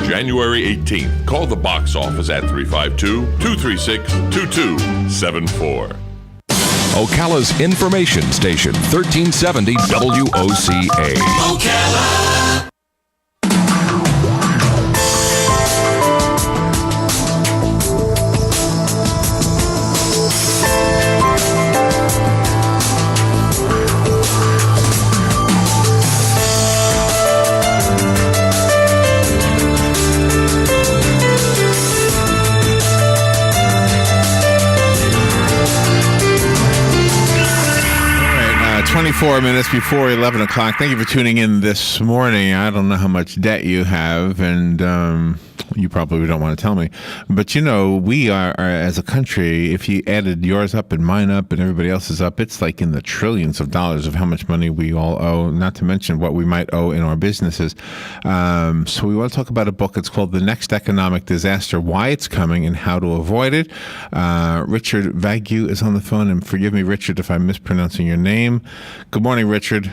January 18th. Call the box office at 352-236-2274. Ocala's information station, 1370 WOCA. Ocala. All right, 24 minutes before 11 o'clock. Thank you for tuning in this morning. I don't know how much debt you have, and you probably don't want to tell me. But, you know, we are as a country, if you added yours up and mine up and everybody else's up, it's like in the trillions of dollars of how much money we all owe, not to mention what we might owe in our businesses. So we want to talk about a book. It's called The Next Economic Disaster, Why It's Coming and How to Avoid It. Richard Vague is on the phone, and forgive me, Richard, if I'm mispronouncing your name. Good morning, Richard.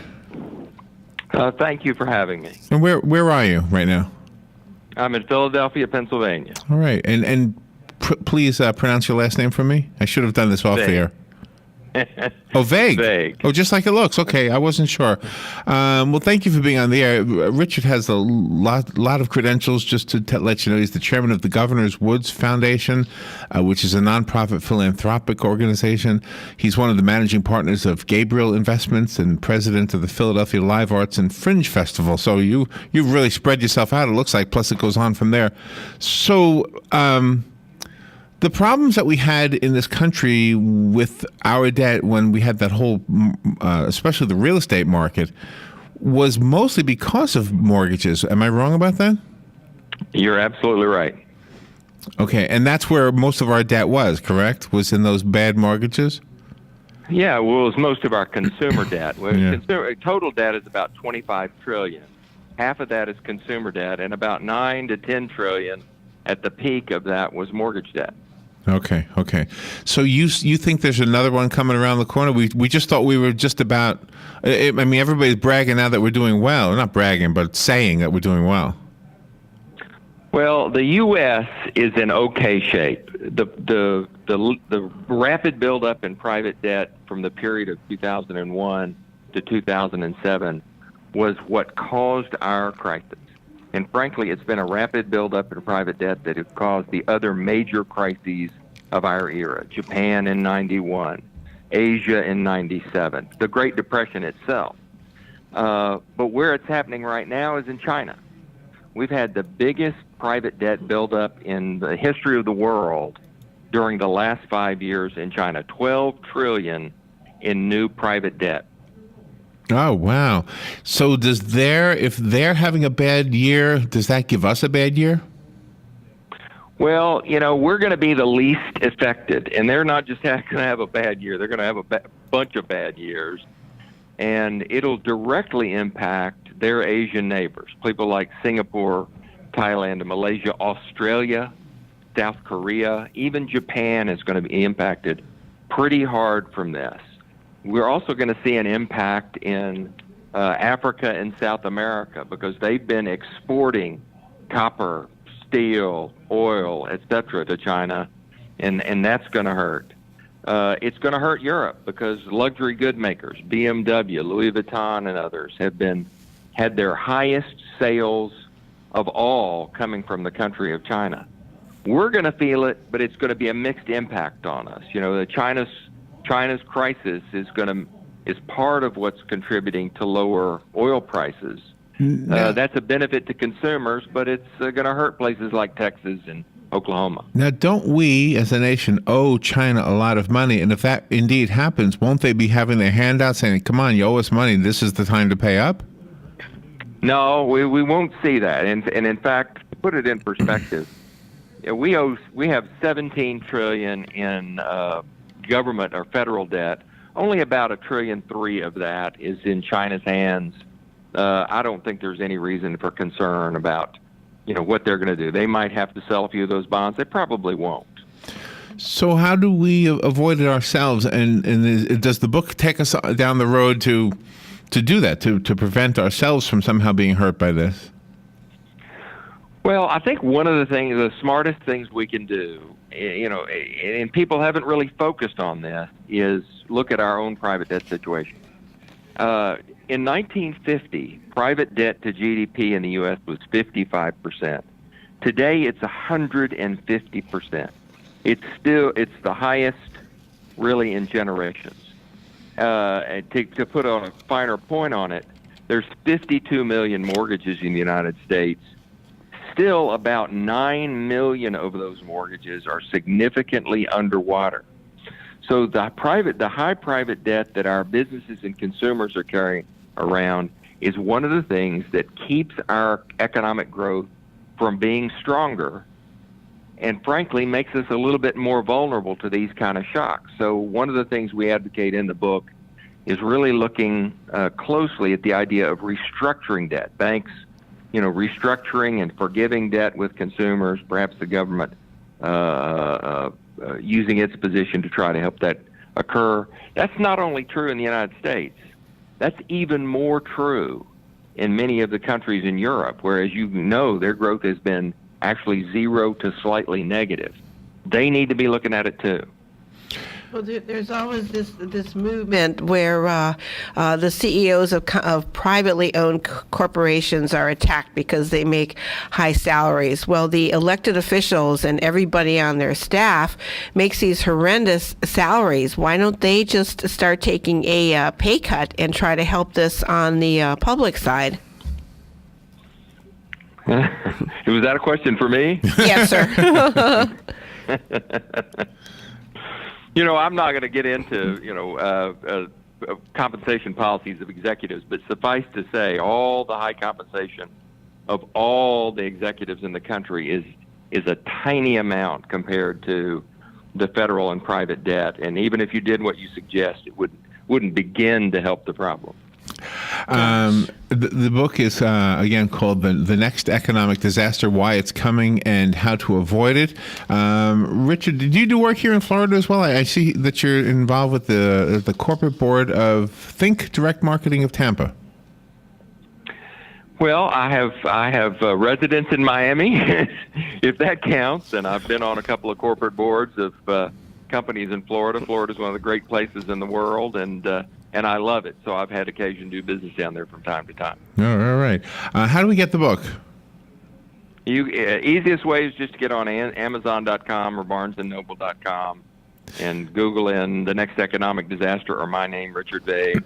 Thank you for having me. And where are you right now? I'm in Philadelphia, Pennsylvania. All right. And please pronounce your last name for me. I should have done this off the air. Oh, Vague. Vague. Oh, just like it looks. Okay, I wasn't sure. Well, thank you for being on the air. Richard has a lot of credentials. Just to let you know, he's the chairman of the Governor's Woods Foundation, which is a nonprofit philanthropic organization. He's one of the managing partners of Gabriel Investments and president of the Philadelphia Live Arts and Fringe Festival. So you've really spread yourself out, it looks like, plus it goes on from there. So the problems that we had in this country with our debt when we had that whole, especially the real estate market, was mostly because of mortgages. Am I wrong about that? You're absolutely right. Okay, and that's where most of our debt was, correct? Was in those bad mortgages? Yeah, well, it was most of our consumer debt. Yeah. Total debt is about $25 trillion. Half of that is consumer debt, and about $9 to $10 trillion at the peak of that was mortgage debt. Okay. So you think there's another one coming around the corner? We just thought we were just about. I mean, everybody's bragging now that we're doing well. Not bragging, but saying that we're doing well. Well, the U.S. is in okay shape. The rapid buildup in private debt from the period of 2001 to 2007 was what caused our crisis. And frankly, it's been a rapid buildup in private debt that has caused the other major crises of our era. Japan in 91, Asia in 97, the Great Depression itself. But where it's happening right now is in China. We've had the biggest private debt buildup in the history of the world during the last 5 years in China, 12 trillion in new private debt. Oh, wow. So if they're having a bad year, does that give us a bad year? Well, you know, we're going to be the least affected, and they're not just going to have a bad year. They're going to have a bunch of bad years, and it'll directly impact their Asian neighbors, people like Singapore, Thailand, Malaysia, Australia, South Korea, even Japan is going to be impacted pretty hard from this. We're also going to see an impact in Africa and South America because they've been exporting copper, steel, oil, etc. to China, and that's going to hurt. It's going to hurt Europe because luxury good makers, BMW, Louis Vuitton, and others had their highest sales of all coming from the country of China. We're going to feel it, but it's going to be a mixed impact on us. You know, China's crisis is part of what's contributing to lower oil prices. That's a benefit to consumers, but it's going to hurt places like Texas and Oklahoma. Now, don't we as a nation owe China a lot of money? And if that indeed happens, won't they be having their hand out saying, come on, you owe us money, this is the time to pay up? No, we won't see that. And in fact, to put it in perspective, we have $17 trillion in government or federal debt. Only about $1.3 trillion of that is in China's hands. I don't think there's any reason for concern about, what they're going to do. They might have to sell a few of those bonds. They probably won't. So how do we avoid it ourselves? And does the book take us down the road to do that, to prevent ourselves from somehow being hurt by this? Well, I think one of the smartest things we can do, and people haven't really focused on this, is look at our own private debt situation. In 1950, private debt to GDP in the U.S. was 55%. Today, it's 150%. It's the highest, really, in generations. To put a finer point on it, there's 52 million mortgages in the United States. Still, about 9 million of those mortgages are significantly underwater. So the high private debt that our businesses and consumers are carrying around is one of the things that keeps our economic growth from being stronger, and frankly makes us a little bit more vulnerable to these kind of shocks. So one of the things we advocate in the book is really looking closely at the idea of restructuring debt. Banks, restructuring and forgiving debt with consumers, perhaps the government using its position to try to help that occur. That's not only true in the United States. That's even more true in many of the countries in Europe, where, as you know, their growth has been actually 0 to slightly negative. They need to be looking at it too. Well, there's always this movement where the CEOs of privately owned corporations are attacked because they make high salaries. Well, the elected officials and everybody on their staff makes these horrendous salaries. Why don't they just start taking a pay cut and try to help this on the public side? Was that a question for me? Yes, sir. I'm not going to get into, compensation policies of executives, but suffice to say, all the high compensation of all the executives in the country is a tiny amount compared to the federal and private debt. And even if you did what you suggest, it wouldn't begin to help the problem. The book is, again, called The Next Economic Disaster, Why It's Coming and How to Avoid It. Richard, did you do work here in Florida as well? I see that you're involved with the corporate board of Think Direct Marketing of Tampa. Well, I have residence in Miami, if that counts, and I've been on a couple of corporate boards of companies in Florida. Florida is one of the great places in the world, and I love it. So I've had occasion to do business down there from time to time. All right. How do we get the book? Easiest way is just to get on Amazon.com or BarnesandNoble.com and Google in The Next Economic Disaster or my name, Richard Vague.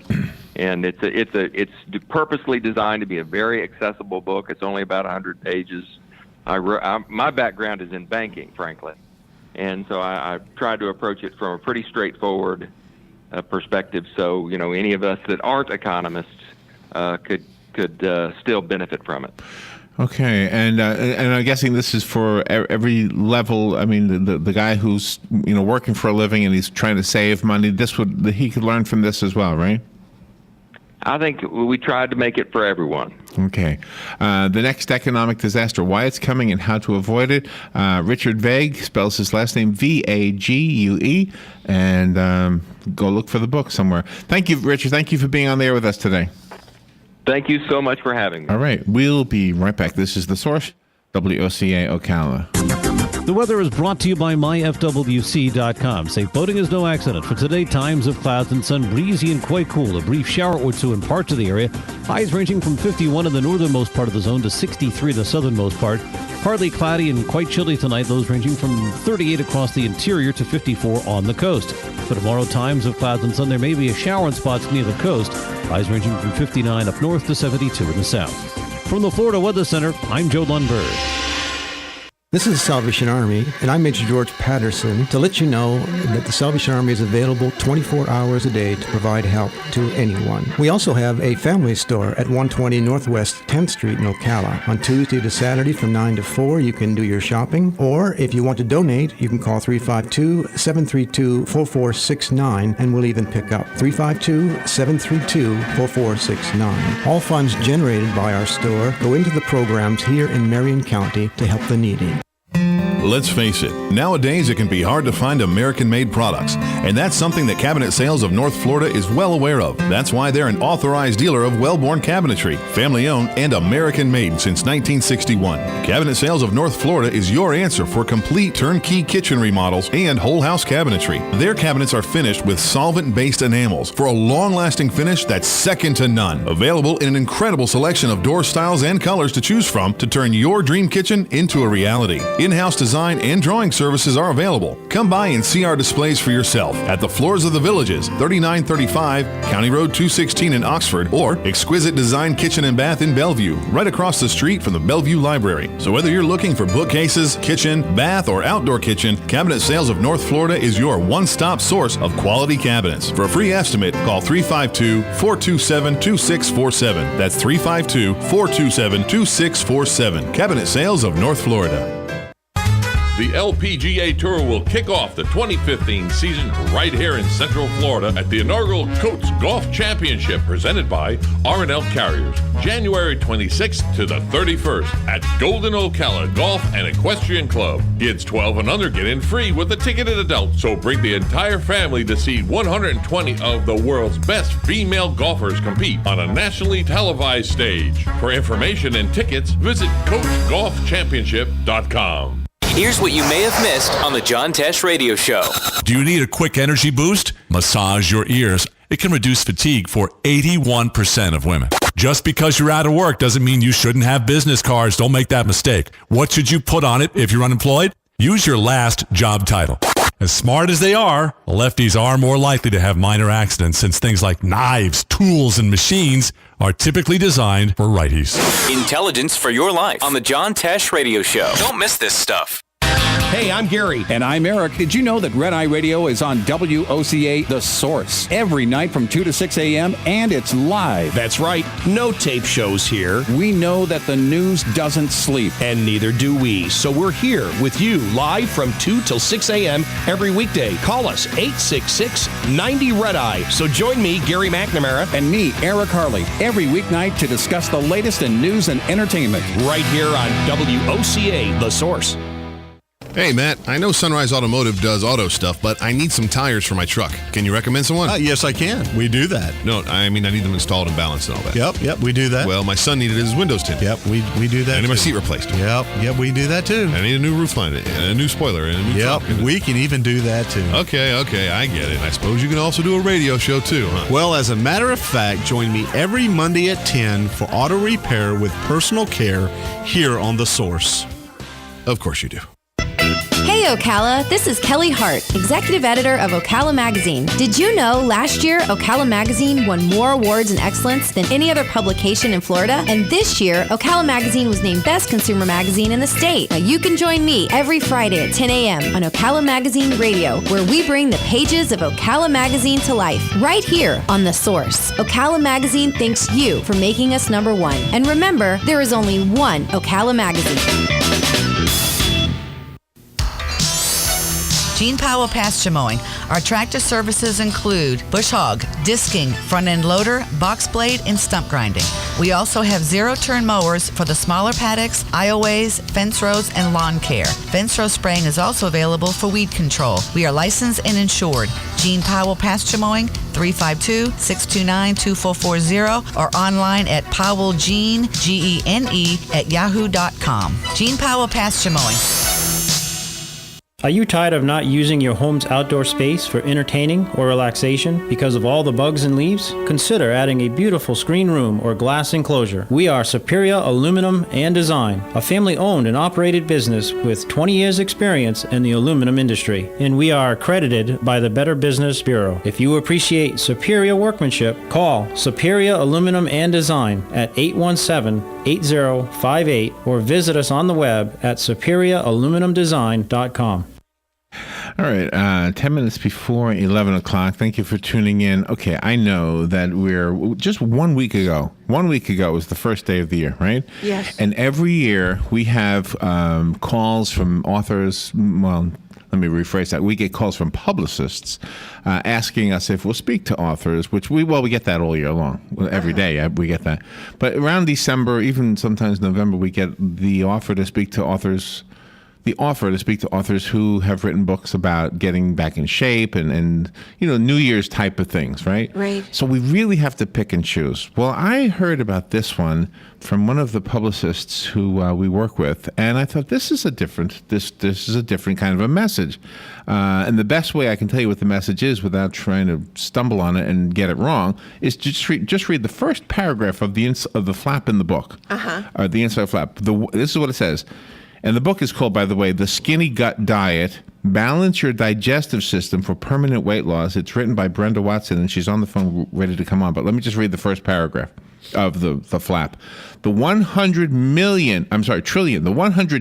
And it's purposely designed to be a very accessible book. It's only about 100 pages. My background is in banking, frankly, and so I tried to approach it from a pretty straightforward perspective. So any of us that aren't economists could still benefit from it. Okay, and I'm guessing this is for every level. I mean, the guy who's working for a living and he's trying to save money. He could learn from this as well, right? I think we tried to make it for everyone. Okay. The Next Economic Disaster, Why It's Coming and How to Avoid It. Richard Vague spells his last name Vague, and go look for the book somewhere. Thank you, Richard. Thank you for being on the air with us today. Thank you so much for having me. All right. We'll be right back. This is The Source, WOCA Ocala. The weather is brought to you by myfwc.com. Safe boating is no accident. For today, times of clouds and sun, breezy and quite cool. A brief shower or two in parts of the area. Highs ranging from 51 in the northernmost part of the zone to 63 in the southernmost part. Partly cloudy and quite chilly tonight. Lows ranging from 38 across the interior to 54 on the coast. For tomorrow, times of clouds and sun. There may be a shower in spots near the coast. Highs ranging from 59 up north to 72 in the south. From the Florida Weather Center, I'm Joe Lundberg. This is the Salvation Army, and I'm Major George Patterson to let you know that the Salvation Army is available 24 hours a day to provide help to anyone. We also have a family store at 120 Northwest 10th Street in Ocala. On Tuesday to Saturday from 9 to 4, you can do your shopping, or if you want to donate, you can call 352-732-4469, and we'll even pick up 352-732-4469. All funds generated by our store go into the programs here in Marion County to help the needy. Let's face it, nowadays it can be hard to find American-made products, and that's something that Cabinet Sales of North Florida is well aware of. That's why they're an authorized dealer of Wellborn Cabinetry, family-owned and American-made since 1961. Cabinet Sales of North Florida is your answer for complete turnkey kitchen remodels and whole house cabinetry. Their cabinets are finished with solvent-based enamels for a long-lasting finish that's second to none. Available in an incredible selection of door styles and colors to choose from to turn your dream kitchen into a reality. In-house design and drawing services are available. Come by and see our displays for yourself at the Floors of the Villages, 3935 County Road 216 in Oxford, or Exquisite Design Kitchen and Bath in Bellevue, right across the street from the Bellevue Library. So whether you're looking for bookcases, kitchen, bath, or outdoor kitchen, Cabinet Sales of North Florida is your one-stop source of quality cabinets. For a free estimate, call 352-427-2647. That's 352-427-2647. Cabinet Sales of North Florida. The LPGA Tour will kick off the 2015 season right here in Central Florida at the inaugural Coates Golf Championship presented by R&L Carriers, January 26th to the 31st at Golden Ocala Golf and Equestrian Club. Kids 12 and under get in free with a ticketed adult, so bring the entire family to see 120 of the world's best female golfers compete on a nationally televised stage. For information and tickets, visit CoachGolfChampionship.com. Here's what you may have missed on the John Tesh Radio Show. Do you need a quick energy boost? Massage your ears. It can reduce fatigue for 81% of women. Just because you're out of work doesn't mean you shouldn't have business cards. Don't make that mistake. What should you put on it if you're unemployed? Use your last job title. As smart as they are, lefties are more likely to have minor accidents since things like knives, tools, and machines are typically designed for righties. Intelligence for your life on the John Tesh Radio Show. Don't miss this stuff. Hey, I'm Gary. And I'm Eric. Did you know that Red Eye Radio is on WOCA The Source every night from 2 to 6 a.m. and it's live? That's right. No tape shows here. We know that the news doesn't sleep. And neither do we. So we're here with you live from 2 till 6 a.m. every weekday. Call us 866-90-RED-EYE. So join me, Gary McNamara. And me, Eric Harley, every weeknight to discuss the latest in news and entertainment. Right here on WOCA The Source. Hey, Matt, I know Sunrise Automotive does auto stuff, but I need some tires for my truck. Can you recommend someone? Yes, I can. We do that. No, I mean, I need them installed and balanced and all that. Yep, we do that. Well, my son needed his windows tinted. Yep, we do that. I need my seat replaced. Yep, we do that too. I need a new roof line, and a new spoiler, and a new truck. We can even do that too. Okay, I get it. I suppose you can also do a radio show too, huh? Well, as a matter of fact, join me every Monday at 10 for auto repair with personal care here on The Source. Of course you do. Hey Ocala, this is Kelly Hart, Executive Editor of Ocala Magazine. Did you know last year Ocala Magazine won more awards in excellence than any other publication in Florida? And this year, Ocala Magazine was named Best Consumer Magazine in the state. Now you can join me every Friday at 10 a.m. on Ocala Magazine Radio, where we bring the pages of Ocala Magazine to life, right here on The Source. Ocala Magazine thanks you for making us number one. And remember, there is only one Ocala Magazine. Gene Powell Pasture Mowing. Our tractor services include bush hog, disking, front-end loader, box blade, and stump grinding. We also have zero-turn mowers for the smaller paddocks, aisleways, fence rows, and lawn care. Fence row spraying is also available for weed control. We are licensed and insured. Gene Powell Pasture Mowing, 352-629-2440, or online at powellgene, Gene, at yahoo.com. Gene Powell Pasture Mowing. Are you tired of not using your home's outdoor space for entertaining or relaxation because of all the bugs and leaves? Consider adding a beautiful screen room or glass enclosure. We are Superior Aluminum and Design, a family-owned and operated business with 20 years experience in the aluminum industry, and we are accredited by the Better Business Bureau. If you appreciate superior workmanship, call Superior Aluminum and Design at 817-8058 or visit us on the web at superiораluminumdesign.com. All right, 10 minutes before 11 o'clock. Thank you for tuning in. Okay, I know that we're just 1 week ago. 1 week ago was the first day of the year, right? Yes. And every year we have calls from authors. Well, let me rephrase that. We get calls from publicists asking us if we'll speak to authors, which we get that all year long. Every day we get that. But around December, even sometimes November, we get the offer to speak to authors, the author, to speak to authors who have written books about getting back in shape and New Year's type of things, right? Right. So we really have to pick and choose. Well, I heard about this one from one of the publicists who we work with, and I thought this is a different kind of a message. And the best way I can tell you what the message is without trying to stumble on it and get it wrong is just read the first paragraph of the flap in the book, or the inside flap. This is what it says. And the book is called, by the way, The Skinny Gut Diet, Balance Your Digestive System for Permanent Weight Loss. It's written by Brenda Watson, and she's on the phone ready to come on. But let me just read the first paragraph of the flap. The 100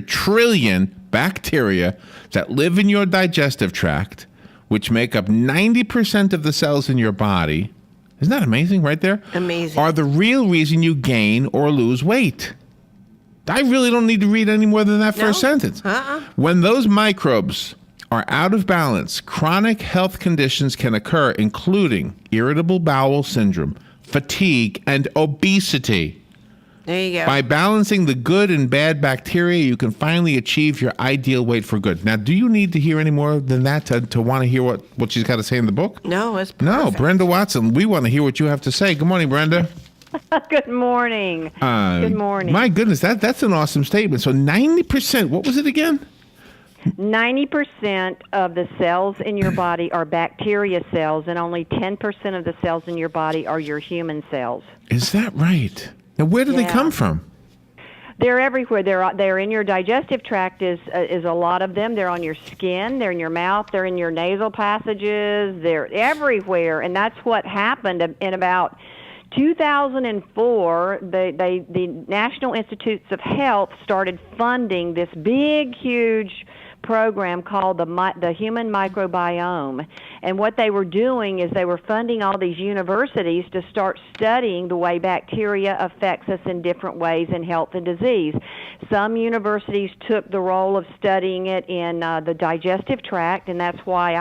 trillion bacteria that live in your digestive tract, which make up 90% of the cells in your body, isn't that amazing right there? Amazing. Are the real reason you gain or lose weight. I really don't need to read any more than that first sentence. When those microbes are out of balance, chronic health conditions can occur, including irritable bowel syndrome, fatigue, and obesity. There you go. By balancing the good and bad bacteria, you can finally achieve your ideal weight for good. Now, do you need to hear any more than that to want to hear what she's got to say in the book? No, it's perfect. No, Brenda Watson, we want to hear what you have to say. Good morning, Brenda. Good morning. Good morning. My goodness, that's an awesome statement. So 90%, what was it again? 90% of the cells in your body are bacteria cells, and only 10% of the cells in your body are your human cells. Is that right? Now, where do they come from? They're everywhere. They're in your digestive tract. Is a lot of them. They're on your skin. They're in your mouth. They're in your nasal passages. They're everywhere, and that's what happened in about 2004, the National Institutes of Health started funding this big, huge program called the Human Microbiome. And what they were doing is they were funding all these universities to start studying the way bacteria affects us in different ways in health and disease. Some universities took the role of studying it in the digestive tract, and that's why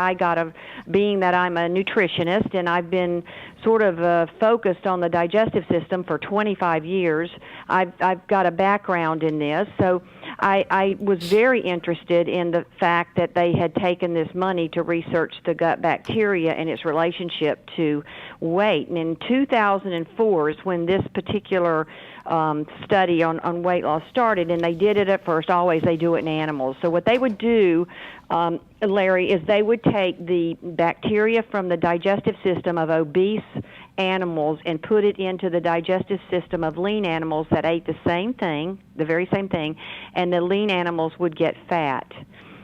being that I'm a nutritionist and I've been sort of focused on the digestive system for 25 years. I've got a background in this, so I was very interested in the fact that they had taken this money to research the gut bacteria and its relationship to weight. And in 2004 is when this particular study on weight loss started, and they did it at first. Always they do it in animals. So what they would do, Larry, is they would take the bacteria from the digestive system of obese animals and put it into the digestive system of lean animals that ate the very same thing, and the lean animals would get fat.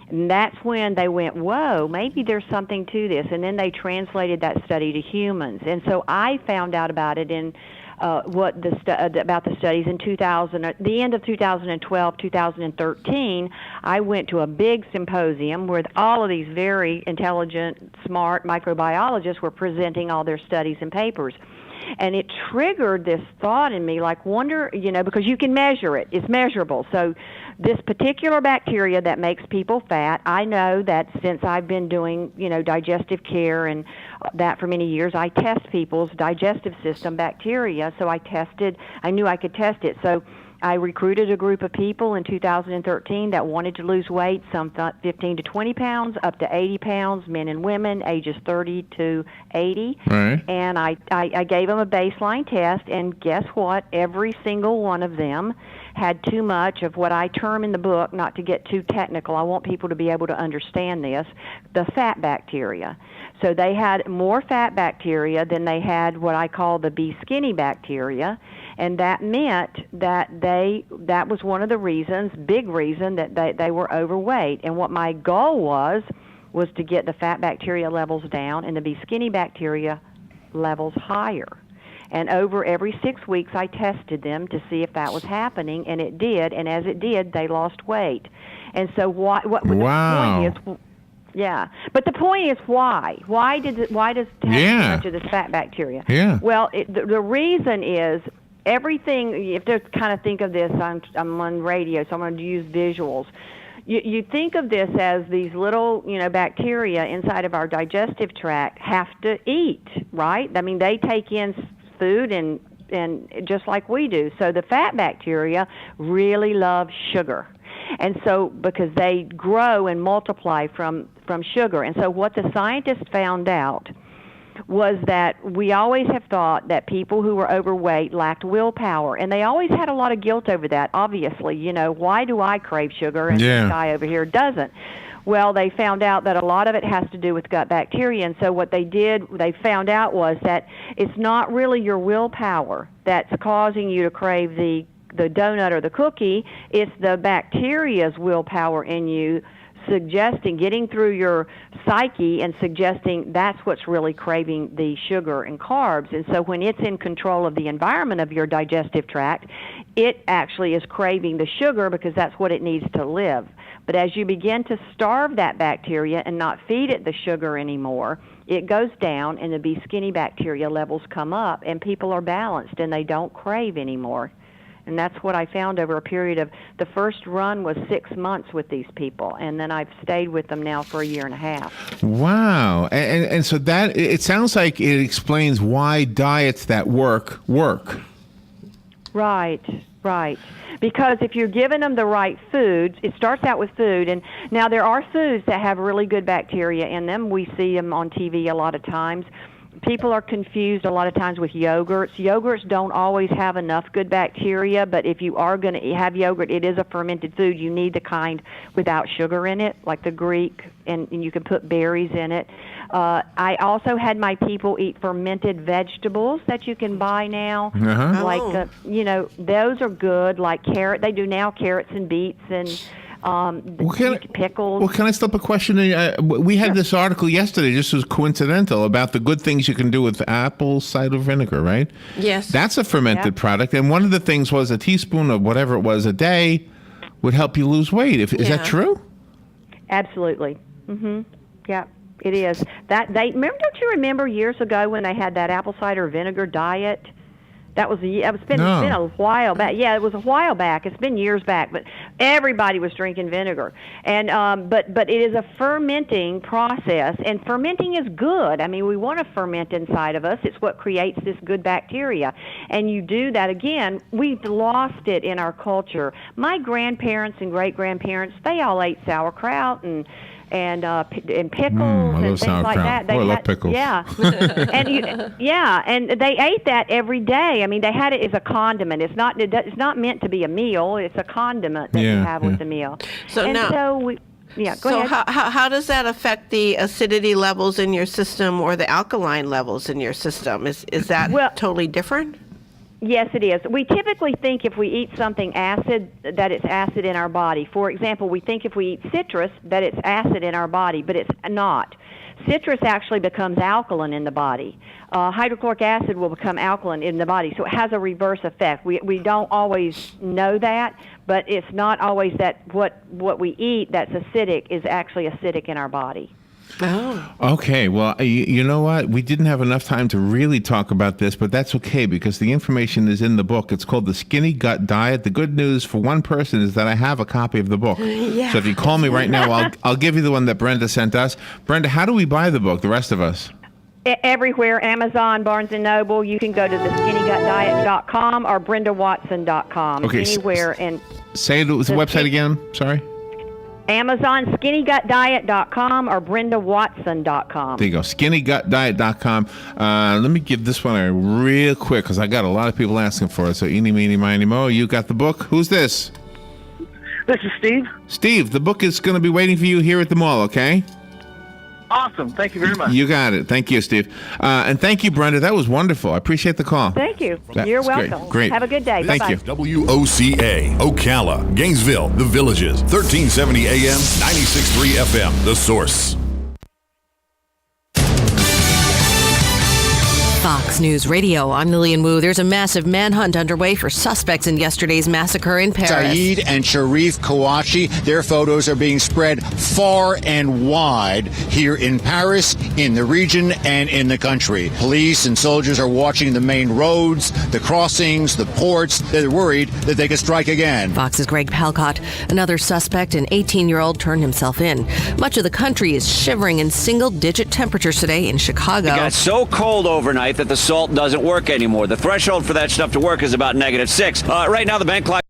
And that's when they went, whoa, maybe there's something to this. And then they translated that study to humans. And so I found out about it in about the studies in the end of 2012, 2013. I went to a big symposium where all of these very intelligent, smart microbiologists were presenting all their studies and papers. And it triggered this thought in me, like, wonder, because you can measure it. It's measurable. So this particular bacteria that makes people fat, I know that since I've been doing, digestive care and that for many years, I test people's digestive system bacteria. So I knew I could test it. So I recruited a group of people in 2013 that wanted to lose weight, some 15 to 20 pounds, up to 80 pounds, men and women, ages 30 to 80. Right. And I gave them a baseline test, and guess what? Every single one of them had too much of what I term in the book, not to get too technical, I want people to be able to understand this, the fat bacteria. So they had more fat bacteria than they had what I call the be skinny bacteria. And that meant that that was one of the big reason that they were overweight. And what my goal was to get the fat bacteria levels down and the be skinny bacteria levels higher. And over every 6 weeks, I tested them to see if that was happening, and it did. And as it did, they lost weight. And so what wow. The point is, yeah, but the point is why? Why does it have much of this fat bacteria? Yeah. Well, the reason is everything. You have to kind of think of this. I'm on radio, so I'm going to use visuals. You think of this as these little, bacteria inside of our digestive tract have to eat, right? I mean, they take in food and just like we do. So the fat bacteria really love sugar. And so because they grow and multiply from sugar. And so what the scientists found out was that we always have thought that people who were overweight lacked willpower, and they always had a lot of guilt over that. Obviously, why do I crave sugar and this guy over here doesn't? Well, they found out that a lot of it has to do with gut bacteria, and so what they found out was that it's not really your willpower that's causing you to crave the donut or the cookie. It's the bacteria's willpower in you getting through your psyche and suggesting that's what's really craving the sugar and carbs. And so when it's in control of the environment of your digestive tract, it actually is craving the sugar because that's what it needs to live. But as you begin to starve that bacteria and not feed it the sugar anymore, it goes down and the Be Skinny bacteria levels come up, and people are balanced and they don't crave anymore. And that's what I found over a period of, the first run was 6 months with these people, and then I've stayed with them now for a year and a half. Wow. And so that, it sounds like it explains why diets that work. Right. Because if you're giving them the right foods, it starts out with food. And now there are foods that have really good bacteria in them. We see them on TV a lot of times. People are confused a lot of times with yogurts. Yogurts don't always have enough good bacteria, but if you are going to have yogurt, it is a fermented food. You need the kind without sugar in it, like the Greek, and you can put berries in it. I also had my people eat fermented vegetables that you can buy now. Uh-huh. Like, those are good, like carrot. They do now carrots and beets and pickles. Well, can I slip a question in? We had this article yesterday, just was coincidental, about the good things you can do with apple cider vinegar, right? Yes. That's a fermented product. And one of the things was a teaspoon of whatever it was a day would help you lose weight. Is that true? Absolutely. Yeah, it is. Don't you remember years ago when they had that apple cider vinegar diet? It's been a while back. Yeah, it was a while back. It's been years back, but everybody was drinking vinegar. And but it is a fermenting process, and fermenting is good. I mean, we want to ferment inside of us. It's what creates this good bacteria. And you do that again. We've lost it in our culture. My grandparents and great-grandparents, they all ate sauerkraut and pickles and things like that. I love pickles. Yeah, and they ate that every day. I mean, they had it as a condiment. It's not meant to be a meal. It's a condiment that you have with the meal. So go ahead. How does that affect the acidity levels in your system or the alkaline levels in your system? Is that totally different? Yes, it is. We typically think if we eat something acid, that it's acid in our body. For example, we think if we eat citrus, that it's acid in our body, but it's not. Citrus actually becomes alkaline in the body. Hydrochloric acid will become alkaline in the body, so it has a reverse effect. We don't always know that, but it's not always that what we eat that's acidic is actually acidic in our body. Oh. Okay, well, you know what? We didn't have enough time to really talk about this, but that's okay because the information is in the book. It's called The Skinny Gut Diet. The good news for one person is that I have a copy of the book. Yeah. So if you call me right now, I'll give you the one that Brenda sent us. Brenda, how do we buy the book, the rest of us? Everywhere, Amazon, Barnes & Noble. You can go to theskinnygutdiet.com or brendawatson.com. Okay, anywhere. And say the website again. Sorry. Amazon, skinnygutdiet.com or brendawatson.com. There you go, skinnygutdiet.com. Let me give this one a real quick because I got a lot of people asking for it. So eeny, meeny, miny, mo. You got the book. Who's this? This is Steve. Steve, the book is going to be waiting for you here at the mall, okay? Awesome. Thank you very much. You got it. Thank you, Steve. And thank you, Brenda. That was wonderful. I appreciate the call. Thank you. That's You're welcome. Great. Have a good day. Thank Bye-bye. you. WOCA, Ocala, Gainesville, The Villages, 1370 AM, 96.3 FM, The Source. Fox News Radio, I'm Lillian Wu. There's a massive manhunt underway for suspects in yesterday's massacre in Paris. Saeed and Sharif Kouachi, their photos are being spread far and wide here in Paris, in the region, and in the country. Police and soldiers are watching the main roads, the crossings, the ports. They're worried that they could strike again. Fox's Greg Palcott. Another suspect, an 18-year-old, turned himself in. Much of the country is shivering in single-digit temperatures today in Chicago. It got so cold overnight that the salt doesn't work anymore. The threshold for that stuff to work is about -6. Right now, the bank clock